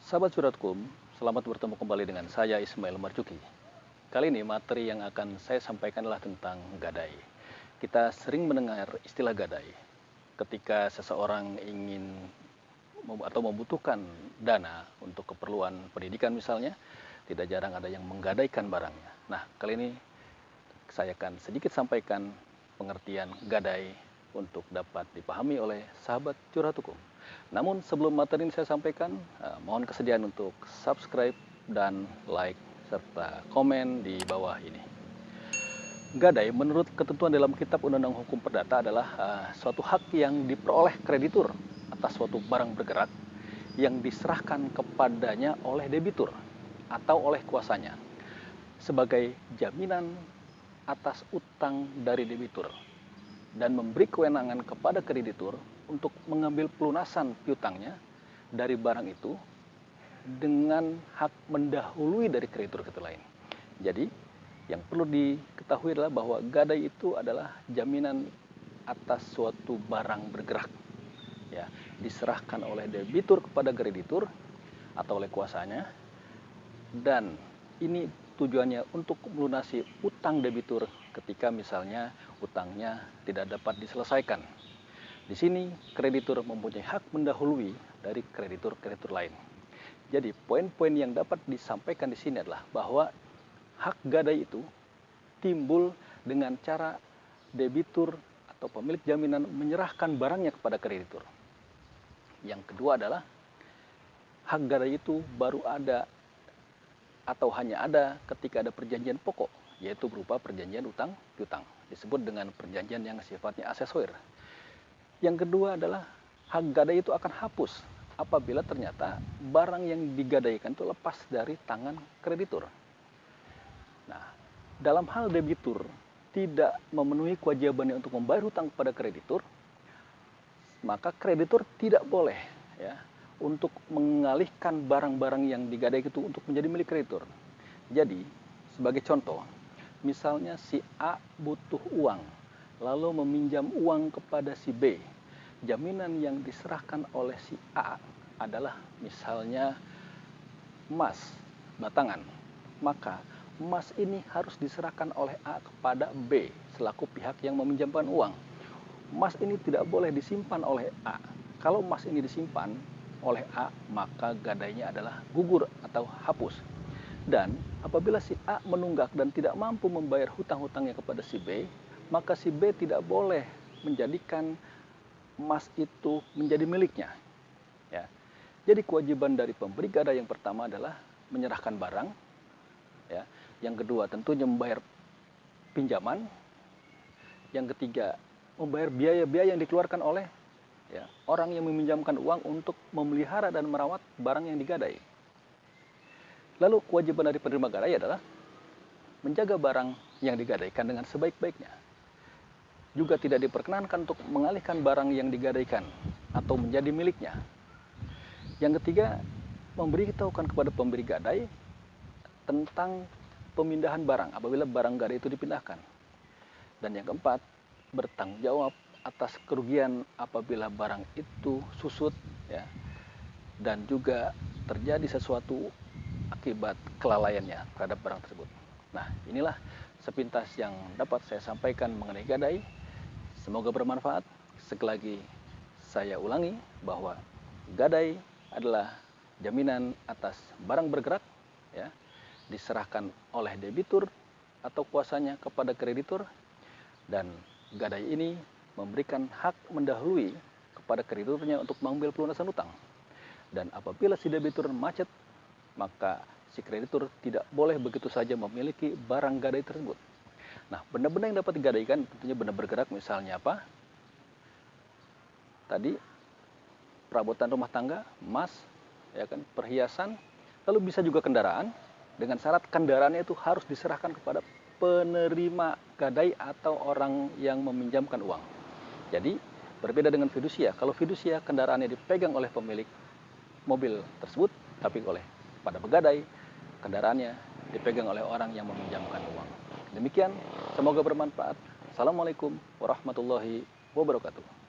Sahabat Suratkum, selamat bertemu kembali dengan saya Ismail Marzuki. Kali ini materi yang akan saya sampaikan adalah tentang gadai. Kita sering mendengar istilah gadai ketika seseorang ingin atau membutuhkan dana untuk keperluan pendidikan misalnya, tidak jarang ada yang menggadaikan barangnya. Nah, kali ini saya akan sedikit sampaikan pengertian gadai untuk dapat dipahami oleh sahabat curhat hukum. Namun sebelum materi ini saya sampaikan, mohon kesediaan untuk subscribe dan like serta komen di bawah ini. Gadai menurut ketentuan dalam Kitab Undang-Undang Hukum Perdata adalah suatu hak yang diperoleh kreditur atas suatu barang bergerak yang diserahkan kepadanya oleh debitur atau oleh kuasanya sebagai jaminan atas utang dari debitur dan memberi kewenangan kepada kreditur untuk mengambil pelunasan piutangnya dari barang itu dengan hak mendahului dari kreditur lain. Jadi, yang perlu diketahui adalah bahwa gadai itu adalah jaminan atas suatu barang bergerak. Ya, diserahkan oleh debitur kepada kreditur atau oleh kuasanya, dan ini tujuannya untuk melunasi utang debitur ketika misalnya utangnya tidak dapat diselesaikan. Di sini kreditur mempunyai hak mendahului dari kreditur-kreditur lain. Jadi poin-poin yang dapat disampaikan di sini adalah bahwa hak gadai itu timbul dengan cara debitur atau pemilik jaminan menyerahkan barangnya kepada kreditur. Yang kedua adalah hak gadai itu baru ada atau hanya ada ketika ada perjanjian pokok, yaitu berupa perjanjian utang piutang, disebut dengan perjanjian yang sifatnya asesoir. Yang kedua adalah hak gadai itu akan hapus apabila ternyata barang yang digadaikan itu lepas dari tangan kreditur. Nah, dalam hal debitur tidak memenuhi kewajibannya untuk membayar hutang kepada kreditur, maka kreditur tidak boleh untuk mengalihkan barang-barang yang digadaikan itu untuk menjadi milik kreditur. Jadi, sebagai contoh, misalnya si A butuh uang, lalu meminjam uang kepada si B. Jaminan yang diserahkan oleh si A adalah misalnya emas batangan. Maka emas ini harus diserahkan oleh A kepada B selaku pihak yang meminjamkan uang. Emas ini tidak boleh disimpan oleh A. Kalau emas ini disimpan oleh A, maka gadainya adalah gugur atau hapus. Dan apabila si A menunggak dan tidak mampu membayar hutang-hutangnya kepada si B, maka si B tidak boleh menjadikan emas itu menjadi miliknya. Ya. Jadi kewajiban dari pemberi gadai yang pertama adalah menyerahkan barang. Ya. Yang kedua tentunya membayar pinjaman. Yang ketiga membayar biaya-biaya yang dikeluarkan oleh orang yang meminjamkan uang untuk memelihara dan merawat barang yang digadai. Lalu kewajiban dari penerima gadai adalah menjaga barang yang digadaikan dengan sebaik-baiknya. Juga tidak diperkenankan untuk mengalihkan barang yang digadaikan atau menjadi miliknya. Yang ketiga, memberitahukan kepada pemberi gadai tentang pemindahan barang apabila barang gadai itu dipindahkan. Dan yang keempat, bertanggung jawab atas kerugian apabila barang itu susut dan juga terjadi sesuatu akibat kelalaiannya terhadap barang tersebut. Nah, inilah sepintas yang dapat saya sampaikan mengenai gadai. Semoga bermanfaat. Sekali lagi saya ulangi bahwa gadai adalah jaminan atas barang bergerak diserahkan oleh debitur atau kuasanya kepada kreditur, dan gadai ini memberikan hak mendahului kepada krediturnya untuk mengambil pelunasan utang. Dan apabila si debitur macet, maka si kreditur tidak boleh begitu saja memiliki barang gadai tersebut. Nah, benda-benda yang dapat digadaikan tentunya benda bergerak, misalnya apa? Tadi perabotan rumah tangga, emas, perhiasan, lalu bisa juga kendaraan, dengan syarat kendaraannya itu harus diserahkan kepada penerima gadai atau orang yang meminjamkan uang. Jadi berbeda dengan fidusia. Kalau fidusia kendaraannya dipegang oleh pemilik mobil tersebut, tapi oleh pada pegadai kendaraannya dipegang oleh orang yang meminjamkan uang. Demikian, semoga bermanfaat. Assalamualaikum warahmatullahi wabarakatuh.